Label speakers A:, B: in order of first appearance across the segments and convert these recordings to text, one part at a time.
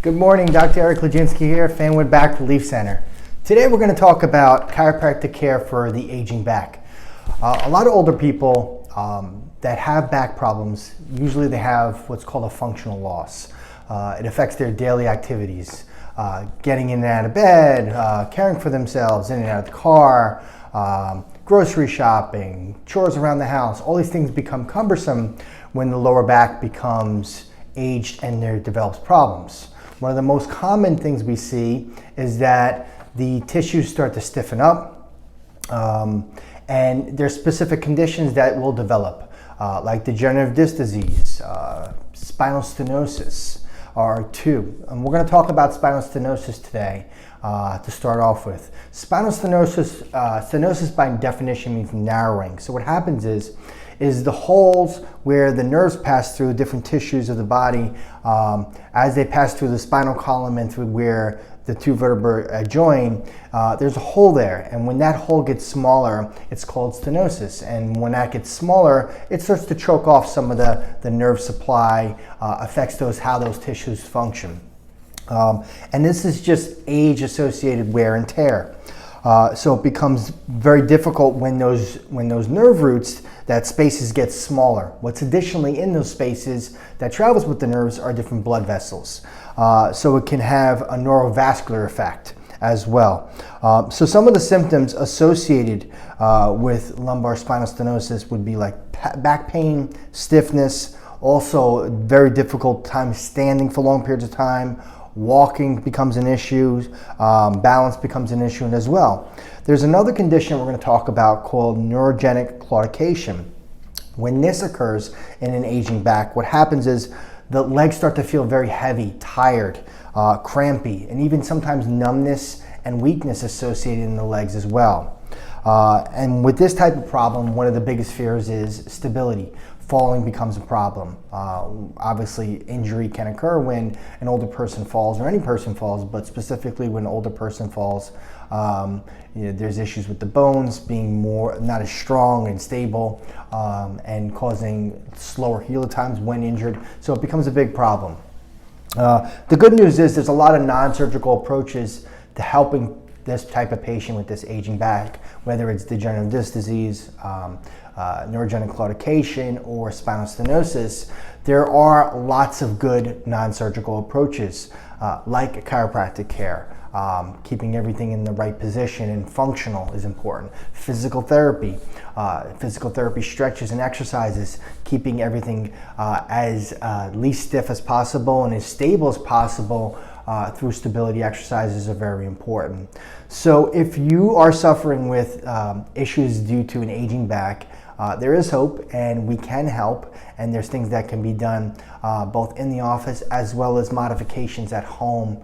A: Good morning, Dr. Eric Leginski here, Fanwood Back Relief Center. Today we're going to talk about chiropractic care for the aging back. A lot of older people that have back problems, usually they have what's called a functional loss. It affects their daily activities, getting in and out of bed, caring for themselves, in and out of the car, grocery shopping, chores around the house. All these things become cumbersome when the lower back becomes aged and there develops problems. One of the most common things we see is that the tissues start to stiffen up, and there's specific conditions that will develop, like degenerative disc disease, spinal stenosis are two. And we're going to talk about spinal stenosis today to start off with. Spinal stenosis, stenosis by definition means narrowing. So what happens is the holes where the nerves pass through different tissues of the body, as they pass through the spinal column and through where the two vertebrae join, there's a hole there. And when that hole gets smaller, it's called stenosis. And when that gets smaller, it starts to choke off some of the nerve supply, affects how those tissues function. And this is just age-associated wear and tear. So it becomes very difficult when those nerve roots, that spaces get smaller. What's additionally in those spaces that travels with the nerves are different blood vessels. So it can have a neurovascular effect as well. So some of the symptoms associated with lumbar spinal stenosis would be like back pain, stiffness, also very difficult time standing for long periods of time. Walking becomes an issue, balance becomes an issue as well. There's another condition we're going to talk about called neurogenic claudication. When this occurs in an aging back, what happens is the legs start to feel very heavy, tired, crampy, and even sometimes numbness and weakness associated in the legs as well. And with this type of problem, one of the biggest fears is stability. Falling becomes a problem. Obviously, injury can occur when an older person falls, or any person falls, but specifically when an older person falls, there's issues with the bones being not as strong and stable, and causing slower heal times when injured. So it becomes a big problem. The good news is there's a lot of non-surgical approaches to helping this type of patient with this aging back, whether it's degenerative disc disease, neurogenic claudication, or spinal stenosis. There are lots of good non-surgical approaches, like chiropractic care. Keeping everything in the right position and functional is important. Physical therapy stretches and exercises, keeping everything as least stiff as possible and as stable as possible through stability exercises are very important. So if you are suffering with issues due to an aging back, there is hope and we can help, and there's things that can be done both in the office as well as modifications at home,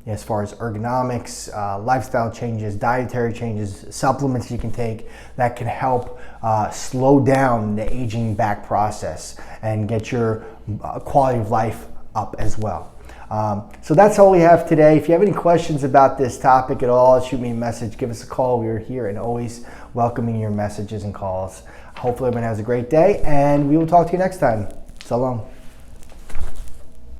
A: as far as ergonomics, lifestyle changes, dietary changes, supplements you can take that can help slow down the aging back process and get your quality of life up as well. So that's all we have today. If you have any questions about this topic at all, shoot me a message, give us a call. We're here and always welcoming your messages and calls. Hopefully everyone has a great day, and we will talk to you next time. So long.